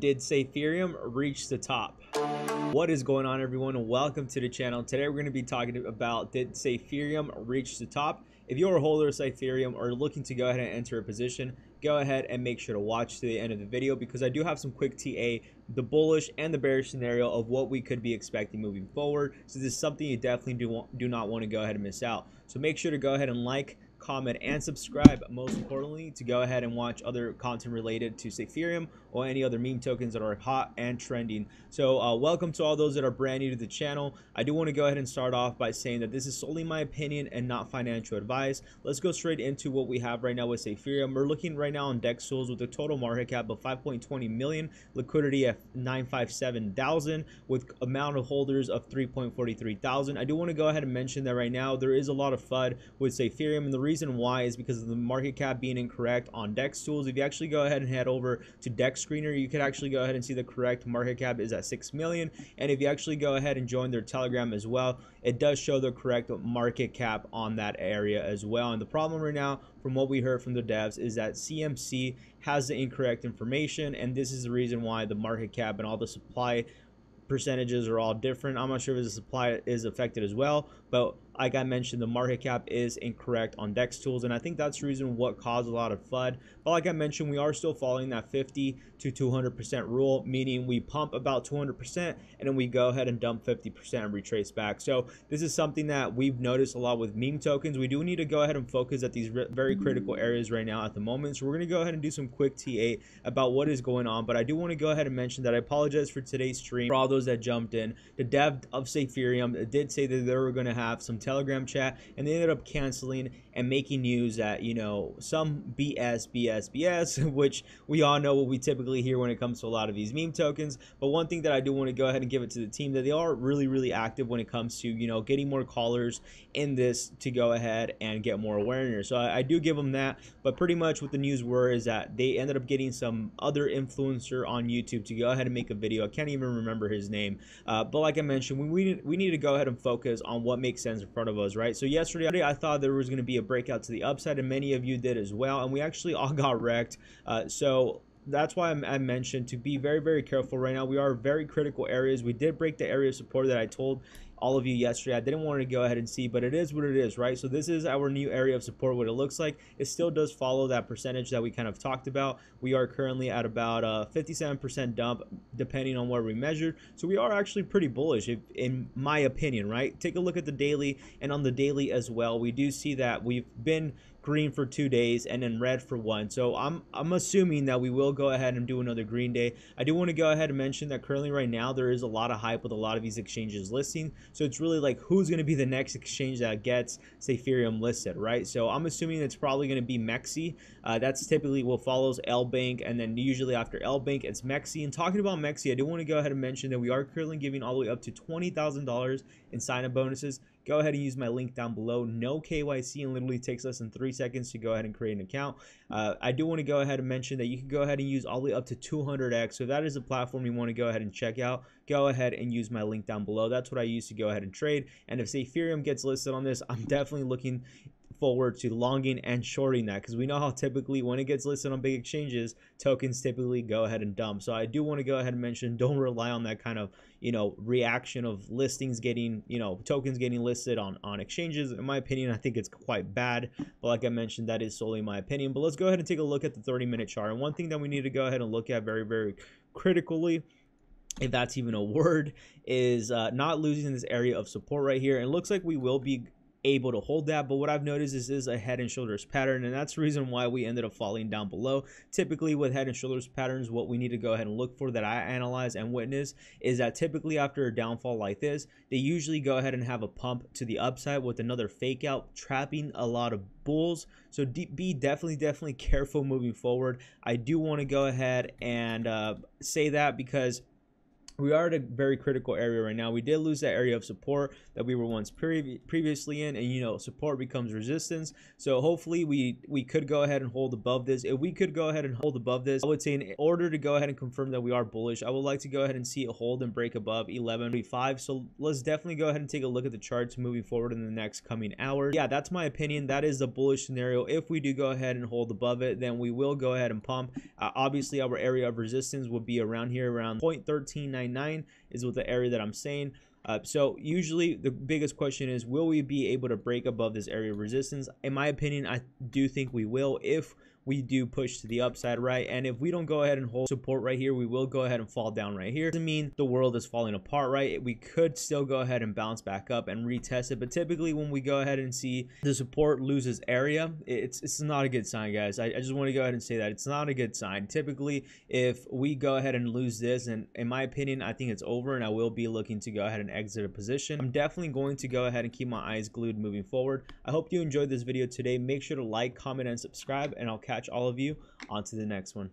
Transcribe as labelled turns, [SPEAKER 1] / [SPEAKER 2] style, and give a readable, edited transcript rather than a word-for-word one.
[SPEAKER 1] Did SAFEREUM reach the top? What is going on, everyone, and welcome to the channel. Today we're going to be talking about did SAFEREUM reach the top. If you're a holder of SAFEREUM or looking to go ahead and enter a position, go ahead and make sure to watch to the end of the video, because I do have some quick TA, the bullish and the bearish scenario of what we could be expecting moving forward. So this is something you definitely do not want to go ahead and miss out. So make sure to go ahead and like, comment, and subscribe, most importantly, to go ahead and watch other content related to SAFEREUM or any other meme tokens that are hot and trending. So welcome to all those that are brand new to the channel. I do want to go ahead and start off by saying that this is solely my opinion and not financial advice. Let's go straight into what we have right now with SAFEREUM. We're looking right now on DEX tools with a total market cap of 5.20 million, liquidity at 957,000, with amount of holders of 3.43 thousand. I do want to go ahead and mention that right now there is a lot of FUD with SAFEREUM, and the reason why is because of the market cap being incorrect on DEX tools. If you actually go ahead and head over to DEX Screener, you could actually go ahead and see the correct market cap is at 6 million. And if you actually go ahead and join their Telegram as well, it does show the correct market cap on that area as well. And the problem right now, from what we heard from the devs, is that CMC has the incorrect information, and this is the reason why the market cap and all the supply percentages are all different. I'm not sure if the supply is affected as well, but like I mentioned, the market cap is incorrect on DEX tools, and I think that's the reason what caused a lot of FUD. But like I mentioned, we are still following that 50 to 200% rule, meaning we pump about 200% and then we go ahead and dump 50% and retrace back. So this is something that we've noticed a lot with meme tokens. We do need to go ahead and focus at these very critical areas right now at the moment. So we're going to go ahead and do some quick TA about what is going on. But I do want to go ahead and mention that I apologize for today's stream for all those that jumped in. The dev of SAFEREUM did say that they were going to have some Telegram chat, and they ended up canceling and making news that, you know, some BS, which we all know what we typically hear when it comes to a lot of these meme tokens. But one thing that I do want to go ahead and give it to the team, that they are really active when it comes to, you know, getting more callers in this to go ahead and get more awareness. So I do give them that. But pretty much what the news were is that they ended up getting some other influencer on YouTube to go ahead and make a video. I can't even remember his name, but like I mentioned, we need to go ahead and focus on what makes sense in front of us, right? So yesterday I thought there was going to be a breakout to the upside, and many of you did as well, and we actually all got wrecked. So that's why I mentioned to be very careful right now. We are very critical areas. We did break the area of support that I told all of you yesterday. I didn't want to go ahead and see, but it is what it is, right? So this is our new area of support. What it looks like, it still does follow that percentage that we kind of talked about. We are currently at about 57% dump, depending on where we measured. So we are actually pretty bullish, in my opinion, right? Take a look at the daily, and on the daily as well, we do see that we've been green for 2 days and then red for 1. So I'm assuming that we will go ahead and do another green day. I do want to go ahead and mention that currently right now there is a lot of hype with a lot of these exchanges listing. So it's really like, who's going to be the next exchange that gets SAFEREUM listed, right? So I'm assuming it's probably going to be MEXC. That's typically what follows LBank, and then usually after LBank it's MEXC. And talking about MEXC, I do want to go ahead and mention that we are currently giving all the way up to $20,000 in sign-up bonuses. Go ahead and use my link down below. No KYC, and literally takes less than 3 seconds to go ahead and create an account. I do want to go ahead and mention that you can go ahead and use all the way up to 200x. So if that is a platform you want to go ahead and check out, go ahead and use my link down below. That's what I use to go ahead and trade. And if SAFEREUM gets listed on this, I'm definitely looking forward to longing and shorting that, because we know how typically when it gets listed on big exchanges, tokens typically go ahead and dump. So I do want to go ahead and mention, don't rely on that kind of, you know, reaction of listings getting, you know, tokens getting listed on exchanges. In my opinion, I think it's quite bad, but like I mentioned, that is solely my opinion. But let's go ahead and take a look at the 30-minute chart. And one thing that we need to go ahead and look at very critically, if that's even a word, is not losing this area of support right here. And it looks like we will be able to hold that, but what I've noticed is this is a head and shoulders pattern, and that's the reason why we ended up falling down below. Typically with head and shoulders patterns, what we need to go ahead and look for, that I analyze and witness, is that typically after a downfall like this, they usually go ahead and have a pump to the upside with another fake out, trapping a lot of bulls. So be definitely careful moving forward. I do want to go ahead and say that, because we are at a very critical area right now. We did lose that area of support that we were once previously in, and you know, support becomes resistance. So hopefully we could go ahead and hold above this. If we could go ahead and hold above this, I would say in order to go ahead and confirm that we are bullish, I would like to go ahead and see it hold and break above 11.5. So let's definitely go ahead and take a look at the charts moving forward in the next coming hours. Yeah, that's my opinion. That is the bullish scenario. If we do go ahead and hold above it, then we will go ahead and pump. Obviously our area of resistance would be around here, around 0.1399 is what the area that I'm saying. So usually the biggest question is, will we be able to break above this area of resistance? In my opinion, I do think we will, if we do push to the upside, right? And if we don't go ahead and hold support right here, we will go ahead and fall down right here. Doesn't mean the world is falling apart, right? We could still go ahead and bounce back up and retest it, but typically when we go ahead and see the support loses area, it's not a good sign, guys. I just want to go ahead and say that it's not a good sign. Typically, if we go ahead and lose this, and in my opinion, I think it's over, and I will be looking to go ahead and exit a position. I'm definitely going to go ahead and keep my eyes glued moving forward. I hope you enjoyed this video today. Make sure to like, comment, and subscribe, and I'll catch all of you on to the next one.